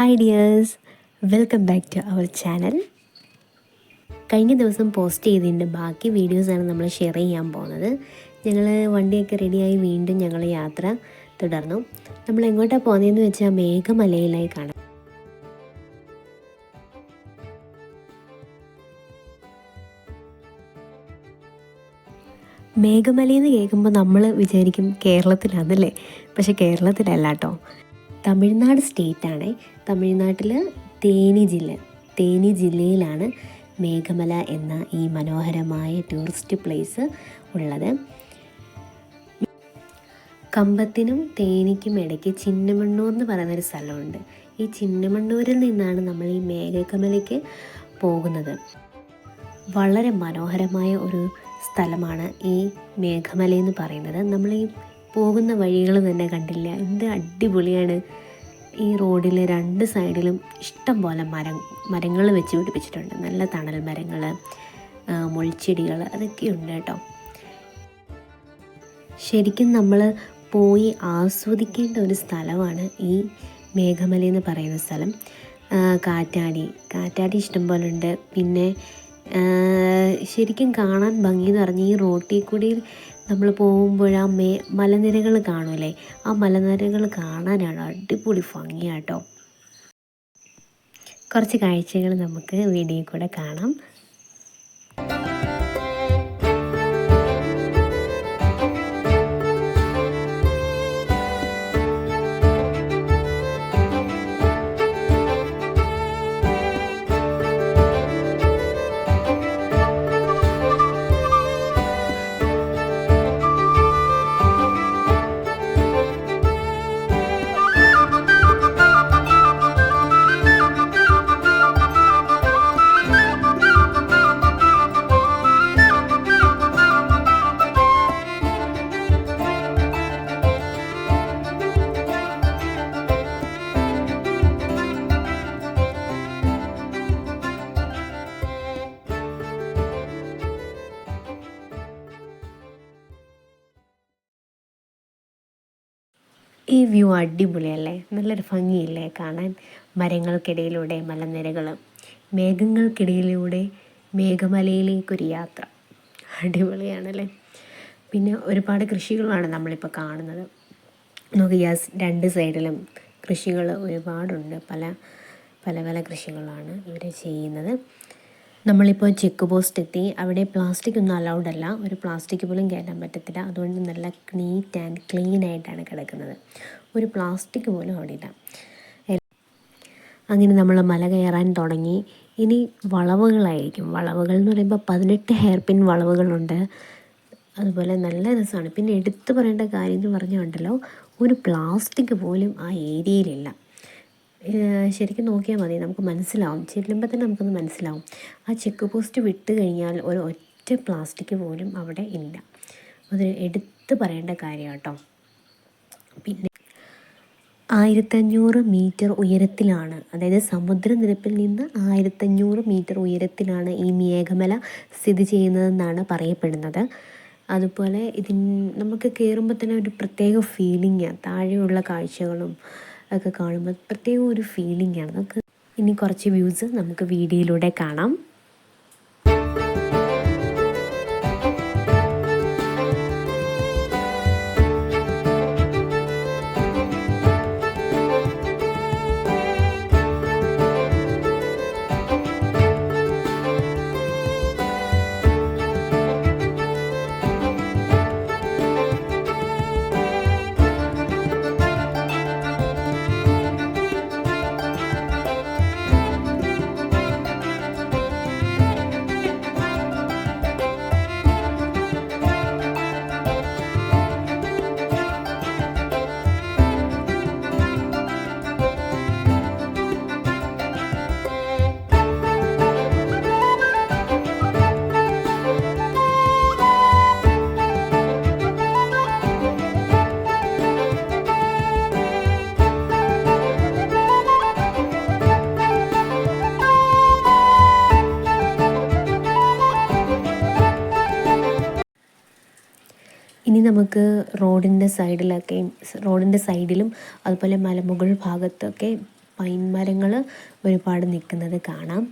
Hi dears, welcome back to our channel. കഴിഞ്ഞ ദിവസം post ചെയ്തതിൻ്റെ ബാക്കി വീഡിയോസാണ് നമ്മൾ ഷെയർ ചെയ്യാൻ പോകുന്നത്. ഞങ്ങൾ വണ്ടിയൊക്കെ റെഡിയായി വീണ്ടും ഞങ്ങൾ യാത്ര തുടർന്നു. നമ്മൾ എങ്ങോട്ടാണ് പോകുന്നതെന്ന് വെച്ചാൽ മേഘമലയിലായി കാണാം. മേഘമലയെന്ന് കേൾക്കുമ്പോൾ നമ്മൾ വിചാരിക്കും കേരളത്തിലാണെന്നല്ലേ, പക്ഷേ കേരളത്തിലല്ല കേട്ടോ. തമിഴ്നാട് സ്റ്റേറ്റാണ്. തമിഴ്നാട്ടിൽ തേനി ജില്ലയിലാണ് മേഘമല എന്ന ഈ മനോഹരമായ ടൂറിസ്റ്റ് പ്ലേസ് ഉള്ളത്. കമ്പത്തിനും തേനിക്കും ഇടയ്ക്ക് ചിന്നമണ്ണൂർ എന്ന് പറയുന്നൊരു സ്ഥലമുണ്ട്. ഈ ചിന്നമണ്ണൂരിൽ നിന്നാണ് നമ്മൾ ഈ മേഘമലയ്ക്ക് പോകുന്നത്. വളരെ മനോഹരമായ ഒരു സ്ഥലമാണ് ഈ മേഘമല പറയുന്നത്. നമ്മൾ ഈ പോകുന്ന വഴികൾ തന്നെ കണ്ടില്ല, എന്ത് അടിപൊളിയാണ്. ഈ റോഡിൽ രണ്ട് സൈഡിലും ഇഷ്ടം പോലെ മരങ്ങൾ വെച്ച് പിടിപ്പിച്ചിട്ടുണ്ട്. നല്ല തണൽ മരങ്ങൾ, മുൾച്ചെടികൾ അതൊക്കെയുണ്ട് കേട്ടോ. ശരിക്കും നമ്മൾ പോയി ആസ്വദിക്കേണ്ട ഒരു സ്ഥലമാണ് ഈ മേഘമല പറയുന്ന സ്ഥലം. കാറ്റാടി ഇഷ്ടം പോലെ ഉണ്ട്. പിന്നെ ശരിക്കും കാണാൻ ഭംഗി എന്ന് പറഞ്ഞാൽ ഈ റോട്ടിൽ കൂടി നമ്മൾ പോകുമ്പോൾ ആ മലനിരകൾ കാണൂലേ, ആ മലനിരകൾ കാണാനാണ് അടിപൊളി ഭംഗിയാട്ടോ. കുറച്ച് കാഴ്ചകൾ നമുക്ക് വീഡിയോയിൽ കൂടെ കാണാം. ഈ വ്യൂ അടിപൊളിയല്ലേ, നല്ലൊരു ഭംഗിയില്ലേ കാണാൻ. മരങ്ങൾക്കിടയിലൂടെ മലനിരകൾ, മേഘങ്ങൾക്കിടയിലൂടെ മേഘമലയിലേക്കൊരു യാത്ര, അടിപൊളിയാണല്ലേ. പിന്നെ ഒരുപാട് കൃഷികളാണ് നമ്മളിപ്പോൾ കാണുന്നത്. നോക്കിയാൽ രണ്ട് സൈഡിലും കൃഷികൾ ഒരുപാടുണ്ട്. പല പല കൃഷികളാണ് ഇവർ ചെയ്യുന്നത്. നമ്മളിപ്പോൾ ചെക്ക് പോസ്റ്റ് എത്തി. അവിടെ പ്ലാസ്റ്റിക് ഒന്നും അലൗഡ് അല്ല, ഒരു പ്ലാസ്റ്റിക് പോലും കയറ്റാൻ പറ്റത്തില്ല. അതുകൊണ്ട് നല്ല നീറ്റ് ആൻഡ് ക്ലീൻ ആയിട്ടാണ് കിടക്കുന്നത്. ഒരു പ്ലാസ്റ്റിക് പോലും അവിടെ ഇല്ല. അങ്ങനെ നമ്മൾ മല കയറാൻ തുടങ്ങി. ഇനി വളവുകളായിരിക്കും. വളവുകൾ എന്ന് പറയുമ്പോൾ 18 ഹെയർ പിൻ വളവുകളുണ്ട്. അതുപോലെ നല്ല രസമാണ്. പിന്നെ എടുത്തു പറയേണ്ട കാര്യം എന്ന് പറഞ്ഞുകൊണ്ടല്ലോ, ഒരു പ്ലാസ്റ്റിക് പോലും ആ ഏരിയയിലില്ല. ശരിക്കും നോക്കിയാൽ മതി, നമുക്ക് മനസ്സിലാവും. ചെല്ലുമ്പോൾ തന്നെ നമുക്കൊന്ന് മനസ്സിലാവും. ആ ചെക്ക് പോസ്റ്റ് വിട്ട് കഴിഞ്ഞാൽ ഒരു ഒറ്റ പ്ലാസ്റ്റിക് പോലും അവിടെ ഇല്ല. അത് എടുത്ത് പറയേണ്ട കാര്യം കേട്ടോ. പിന്നെ 1500 മീറ്റർ ഉയരത്തിലാണ്, അതായത് സമുദ്രനിരപ്പിൽ നിന്ന് 1500 മീറ്റർ ഉയരത്തിലാണ് ഈ മേഘമല സ്ഥിതി ചെയ്യുന്നതെന്നാണ് പറയപ്പെടുന്നത്. അതുപോലെ നമുക്ക് കയറുമ്പോൾ തന്നെ ഒരു പ്രത്യേക ഫീലിംഗാണ്. താഴെയുള്ള കാഴ്ചകളും ഒക്കെ കാണുമ്പോൾ പ്രത്യേക ഒരു ഫീലിംഗാണ്. നമുക്ക് ഇനി കുറച്ച് വ്യൂസ് നമുക്ക് വീഡിയോയിലൂടെ കാണാം. ഇനി നമുക്ക് റോഡിൻ്റെ സൈഡിലും അതുപോലെ മലമുകൾ ഭാഗത്തൊക്കെ പൈൻ മരങ്ങൾ ഒരുപാട് നിൽക്കുന്നത് കാണാം.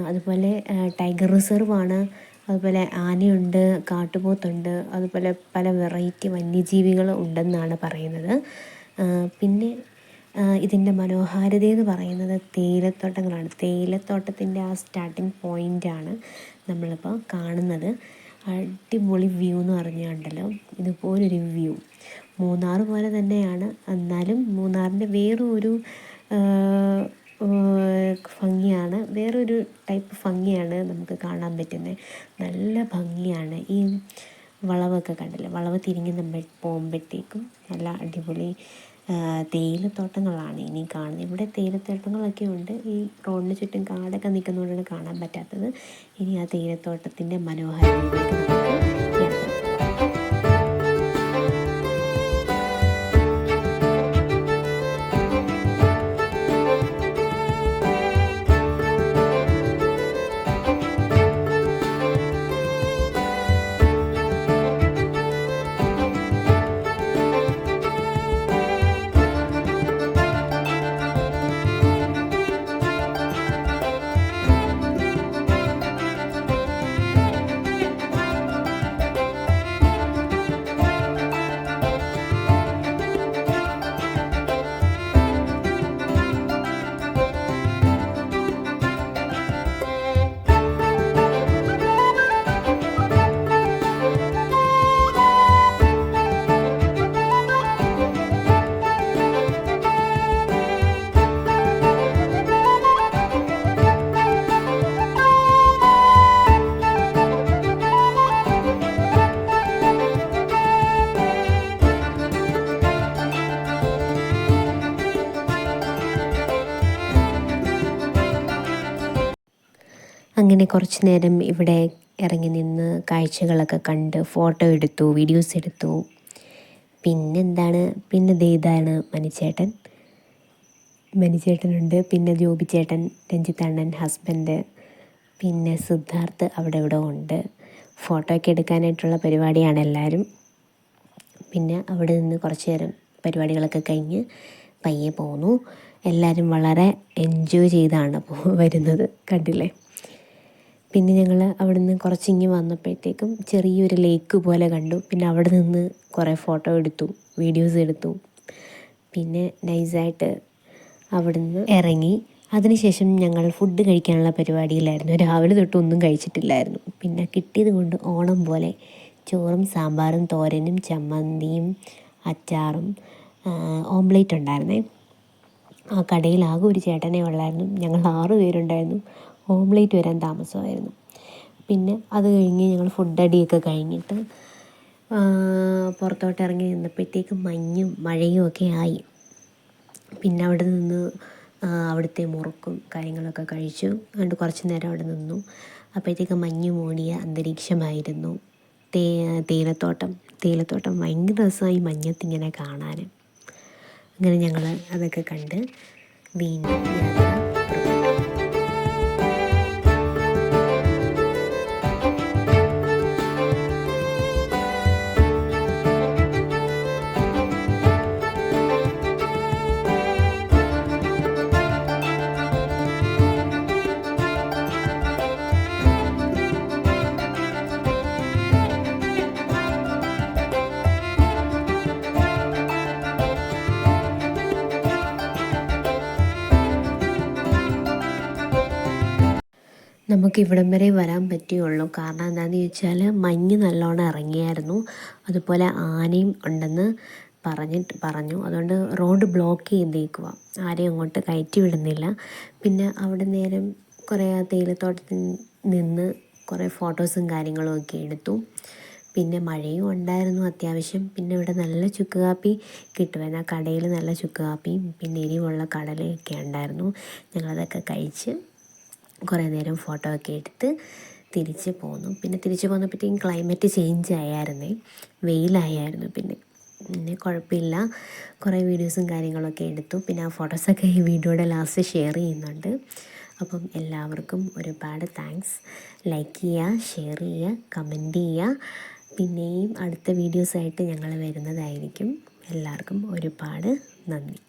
അതുപോലെ ടൈഗർ റിസർവാണ്. അതുപോലെ ആനയുണ്ട്, കാട്ടുപോത്തുണ്ട്, അതുപോലെ പല വെറൈറ്റി വന്യജീവികൾ ഉണ്ടെന്നാണ് പറയുന്നത്. പിന്നെ ഇതിൻ്റെ മനോഹാരിതയെന്ന് പറയുന്നത് തേയിലത്തോട്ടങ്ങളാണ്. തേയിലത്തോട്ടത്തിൻ്റെ ആ സ്റ്റാർട്ടിങ് പോയിൻ്റാണ് നമ്മളിപ്പോൾ കാണുന്നത്. അടിപൊളി വ്യൂ എന്ന് പറഞ്ഞുണ്ടല്ലോ, ഇതുപോലൊരു വ്യൂ. മൂന്നാർ പോലെ തന്നെയാണ്, എന്നാലും മൂന്നാറിൻ്റെ വേറൊരു ഭംഗിയാണ്, വേറൊരു ടൈപ്പ് ഭംഗിയാണ് നമുക്ക് കാണാൻ പറ്റുന്നത്. നല്ല ഭംഗിയാണ്. ഈ വളവൊക്കെ കണ്ടില്ലേ, വളവ് തിരിഞ്ഞ് നമ്മൾ പോകുമ്പോഴത്തേക്കും നല്ല അടിപൊളി തേയിലത്തോട്ടങ്ങളാണ് ഇനി കാണുന്നത്. ഇവിടെ തേയിലത്തോട്ടങ്ങളൊക്കെ ഉണ്ട്. ഈ റോഡിന് ചുറ്റും കാടൊക്കെ നിൽക്കുന്നതുകൊണ്ടാണ് കാണാൻ പറ്റാത്തത്. ഇനി ആ തേയിലത്തോട്ടത്തിൻ്റെ മനോഹാരിതയിലേക്ക് നമുക്ക് യാത്ര. അങ്ങനെ കുറച്ച് നേരം ഇവിടെ ഇറങ്ങി നിന്ന് കാഴ്ചകളൊക്കെ കണ്ട് ഫോട്ടോ എടുത്തു, വീഡിയോസ് എടുത്തു. പിന്നെ ഇതാണ് മണിച്ചേട്ടനുണ്ട്, പിന്നെ ജോബി ചേട്ടൻ, രഞ്ജിത്തണ്ണൻ ഹസ്ബൻഡ്, പിന്നെ സിദ്ധാർത്ഥ് അവിടെ ഇവിടെ ഉണ്ട്. ഫോട്ടോ ഒക്കെ എടുക്കാനായിട്ടുള്ള പരിപാടിയാണ് എല്ലാവരും. പിന്നെ അവിടെ നിന്ന് കുറച്ച് നേരം പരിപാടികളൊക്കെ കഴിഞ്ഞ് പയ്യെ പോന്നു. എല്ലാവരും വളരെ എൻജോയ് ചെയ്താണ് വരുന്നത്, കണ്ടില്ലേ. പിന്നെ ഞങ്ങൾ അവിടെ നിന്ന് കുറച്ചിങ്ങ് വന്നപ്പോഴത്തേക്കും ചെറിയൊരു ലേക്ക് പോലെ കണ്ടു. പിന്നെ അവിടെ നിന്ന് കുറേ ഫോട്ടോ എടുത്തു, വീഡിയോസ് എടുത്തു. പിന്നെ നൈസായിട്ട് അവിടെ നിന്ന് ഇറങ്ങി. അതിനുശേഷം ഞങ്ങൾ ഫുഡ് കഴിക്കാനുള്ള പരിപാടിയിലായിരുന്നു. രാവിലെ തൊട്ട് ഒന്നും കഴിച്ചിട്ടില്ലായിരുന്നു. പിന്നെ കിട്ടിയത് കൊണ്ട് ഓണം പോലെ ചോറും സാമ്പാറും തോരനും ചമ്മന്തിയും അച്ചാറും ഓംലേറ്റ് ഉണ്ടായിരുന്നേ. ആ കടയിൽ ആകെ ഒരു ചേട്ടനേ ഉള്ളായിരുന്നു. ഞങ്ങൾ 6 പേരുണ്ടായിരുന്നു. ഓംലേറ്റ് വരാൻ താമസമായിരുന്നു. പിന്നെ അത് കഴിഞ്ഞ് ഞങ്ങൾ ഫുഡ് അടിയൊക്കെ കഴിഞ്ഞിട്ട് പുറത്തോട്ട് ഇറങ്ങി നിന്നപ്പോഴത്തേക്കും മഞ്ഞും മഴയും ഒക്കെ ആയി. പിന്നെ അവിടെ നിന്ന് അവിടുത്തെ മുറുക്കും കാര്യങ്ങളൊക്കെ കഴിച്ചു. അതുകൊണ്ട് കുറച്ച് നേരം അവിടെ നിന്നു. അപ്പോഴത്തേക്കും മഞ്ഞ് മൂടിയ അന്തരീക്ഷമായിരുന്നു. തേയിലത്തോട്ടം ഭയങ്കര രസമായി മഞ്ഞത്തിങ്ങനെ കാണാൻ. അങ്ങനെ ഞങ്ങൾ അതൊക്കെ കണ്ട് വീണ്ടും യാത്ര. നമുക്ക് ഇവിടം വരെ വരാൻ പറ്റുകയുള്ളൂ. കാരണം എന്താണെന്ന് ചോദിച്ചാൽ മഞ്ഞ് നല്ലോണം ഇറങ്ങിയായിരുന്നു. അതുപോലെ ആനയും ഉണ്ടെന്ന് പറഞ്ഞു. അതുകൊണ്ട് റോഡ് ബ്ലോക്ക് ചെയ്തേക്കുക, ആരെയും അങ്ങോട്ട് കയറ്റി വിടുന്നില്ല. പിന്നെ അവിടെ നേരം കുറേ ആ തേയിലത്തോട്ടത്തിൽ നിന്ന് കുറേ ഫോട്ടോസും കാര്യങ്ങളും ഒക്കെ എടുത്തു. പിന്നെ മഴയും ഉണ്ടായിരുന്നു അത്യാവശ്യം. പിന്നെ ഇവിടെ നല്ല ചുക്ക് കാപ്പി കിട്ടുമായിരുന്നു. ആ കടയിൽ നല്ല ചുക്ക് കാപ്പിയും പിന്നെ എരിവുള്ള കടലയൊക്കെ ഉണ്ടായിരുന്നു. ഞങ്ങളതൊക്കെ കഴിച്ച് കുറേ നേരം ഫോട്ടോ ഒക്കെ എടുത്ത് തിരിച്ച് പോന്നു. പിന്നെ തിരിച്ച് പോന്നപ്പോഴത്തേക്കും ക്ലൈമറ്റ് ചേഞ്ച് ആയായിരുന്നേ, വെയിലായിരുന്നു. പിന്നെ കുഴപ്പമില്ല, കുറേ വീഡിയോസും കാര്യങ്ങളൊക്കെ എടുത്തു. പിന്നെ ആ ഫോട്ടോസൊക്കെ ഈ വീഡിയോയുടെ ലാസ്റ്റ് ഷെയർ ചെയ്യുന്നുണ്ട്. അപ്പം എല്ലാവർക്കും ഒരുപാട് താങ്ക്സ്. ലൈക്ക് ചെയ്യുക, ഷെയർ ചെയ്യുക, കമൻറ്റ് ചെയ്യുക. പിന്നെയും അടുത്ത വീഡിയോസായിട്ട് ഞങ്ങൾ വരുന്നതായിരിക്കും. എല്ലാവർക്കും ഒരുപാട് നന്ദി.